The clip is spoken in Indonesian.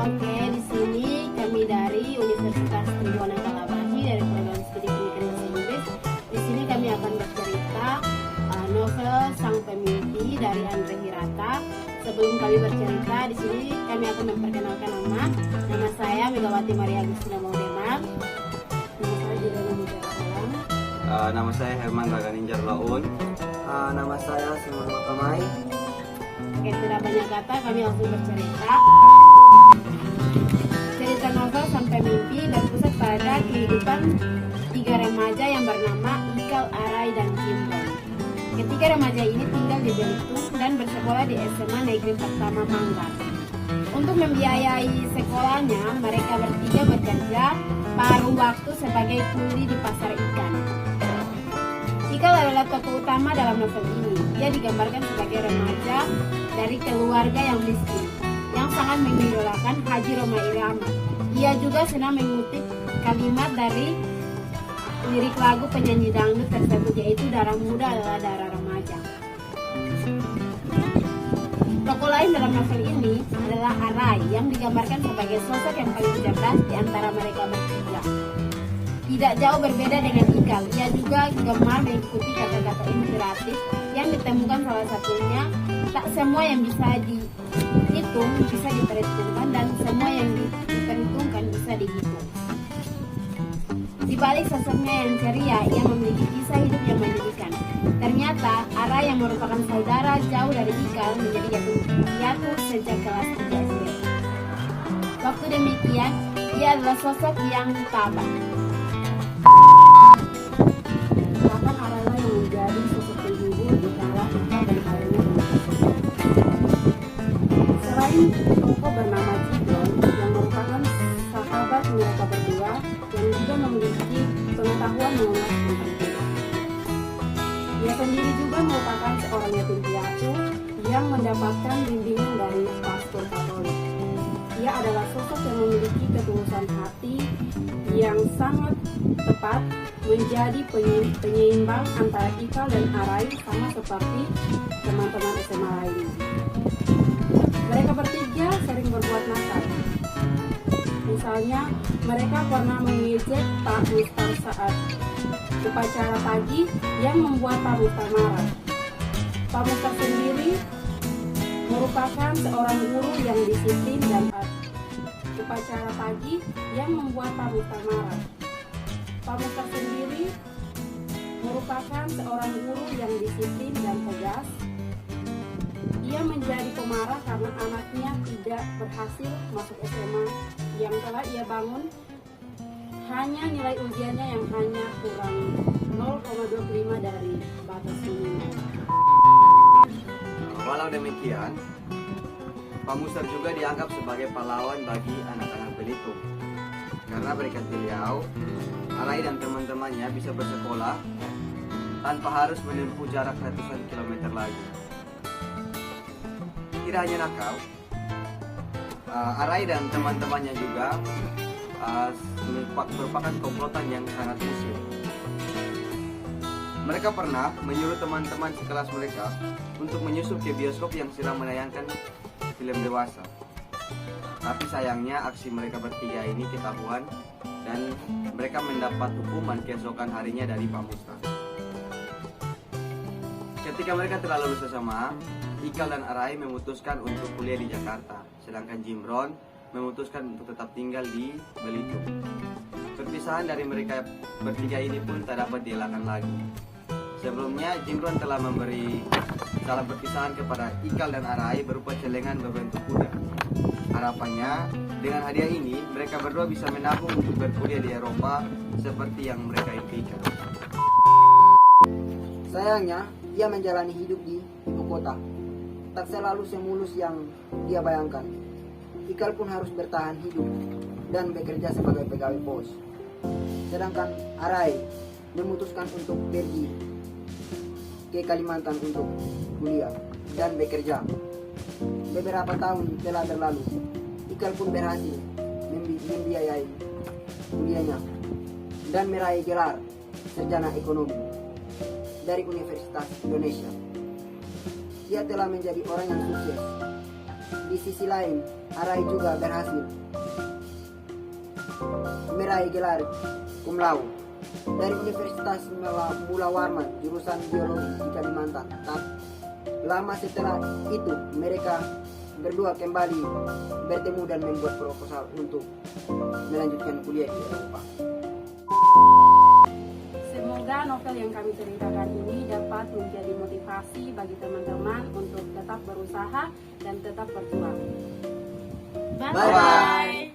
Oke, di sini kami dari Universitas Tribhuwana Kalabahi dari program studi pendidikan bahasa Inggris. Di sini kami akan bercerita novel Sang Pemimpi dari Andre Hirata. Sebelum kami bercerita, di sini kami akan memperkenalkan nama. Nama saya Megawati Maria Agustina Maudemar. Nama saya Juliana Mutiara Alam. Nama saya Herman Raganinjar Laun. Nama saya Simon Makamai. Oke, tidak banyak kata, kami langsung bercerita. Cerita novel Sang Pemimpi berpusat pada kehidupan tiga remaja yang bernama Ikal, Arai, dan Jimron. Ketiga remaja ini tinggal di Belitung dan bersekolah di SMA Negeri Pertama Manggar. Untuk membiayai sekolahnya, mereka bertiga bekerja paruh waktu sebagai kuli di pasar ikan. Ikal adalah tokoh utama dalam novel ini. Dia digambarkan sebagai remaja dari keluarga yang miskin, yang sangat mengidolakan Haji Rhoma Irama. Dia juga senang mengutip kalimat dari lirik lagu penyanyi dangdut tersebut, yaitu darah muda adalah darah remaja. Tokoh lain dalam novel ini adalah Arai, yang digambarkan sebagai sosok yang paling cerdas di antara mereka bertiga. Tidak jauh berbeda dengan Ikal, ia juga gemar mengikuti kata-kata inspiratif yang ditemukan, salah satunya tak semua yang bisa dihitung bisa diperhitungkan, dan semua yang diperhitungkan bisa dihitung. Di balik sosoknya yang ceria, ia memiliki kisah hidup yang menyedihkan. Ternyata Arai yang merupakan saudara jauh dari Ikal menjadi jatuh sejak kelas 3 SD. Waktu demikian, ia adalah sosok yang tabah. Bahkan Arai yang menjadi sosok penghibur di kala Ikal dan Arainya. Selain tokoh bernama Jibron yang merupakan sahabat mereka berdua yang juga memiliki pengetahuan mengenai pendidikan. Dia sendiri juga merupakan seorang yatim piatu yang mendapatkan bimbingan dari pastor Katolik. Dia adalah sosok yang memiliki ketulusan hati yang sangat tepat, menjadi penyeimbang antara Ikal dan Arai, sama seperti teman-teman SMA lainnya. Mereka bertiga sering berbuat nakal. Misalnya, mereka pernah mengejek Pak Mustar saat upacara pagi yang membuat Pak Mustar marah. Pak Mustar sendiri merupakan seorang guru yang disiplin dan upacara pagi yang membuat Pak Mustar marah. Pak Mustar sendiri merupakan seorang guru yang disiplin dan tegas. Ia menjadi pemarah karena anaknya tidak berhasil masuk SMA yang telah ia bangun. Hanya nilai ujiannya yang hanya kurang 0,25 dari batas minimal. Walau demikian, Pak Mustar juga dianggap sebagai pahlawan bagi anak-anak Belitung. Karena berkat beliau, Arai dan teman-temannya bisa bersekolah tanpa harus menempuh jarak ratusan kilometer lagi. Tidak hanya nakal, Arai dan teman-temannya juga merupakan komplotan yang sangat usil. Mereka pernah menyuruh teman-teman sekelas mereka untuk menyusup ke bioskop yang sedang menayangkan film dewasa. Tapi sayangnya aksi mereka bertiga ini ketahuan dan mereka mendapat hukuman keesokan harinya dari Pak Mustar. Ketika mereka telah lulus SMA, Ikal dan Arai memutuskan untuk kuliah di Jakarta, sedangkan Jimron memutuskan untuk tetap tinggal di Belitung. Perpisahan dari mereka bertiga ini pun tak dapat dielakkan lagi. Sebelumnya, Jimron telah memberi salam perpisahan kepada Ikal dan Arai berupa celengan berbentuk kuda. Harapannya, dengan hadiah ini, mereka berdua bisa menabung untuk berkuliah di Eropa seperti yang mereka impikan. Sayangnya, dia menjalani hidup di ibu kota. Tak selalu semulus yang dia bayangkan. Ikal pun harus bertahan hidup dan bekerja sebagai pegawai pos. Sedangkan Arai memutuskan untuk pergi ke Kalimantan untuk kuliah dan bekerja. Beberapa tahun telah berlalu, Ikal pun berhasil membiayai kuliahnya dan meraih gelar sarjana ekonomi dari Universitas Indonesia. Dia telah menjadi orang yang sukses Di sisi lain, Arai juga berhasil meraih gelar cum laude dari Universitas Mula Warman jurusan Biologi di Kalimantan. Lama setelah itu, mereka berdua kembali bertemu dan membuat proposal untuk melanjutkan kuliah di Eropa. Semoga novel yang kami ceritakan ini dapat menjadi motivasi bagi teman-teman untuk tetap berusaha dan tetap berjuang. Bye-bye.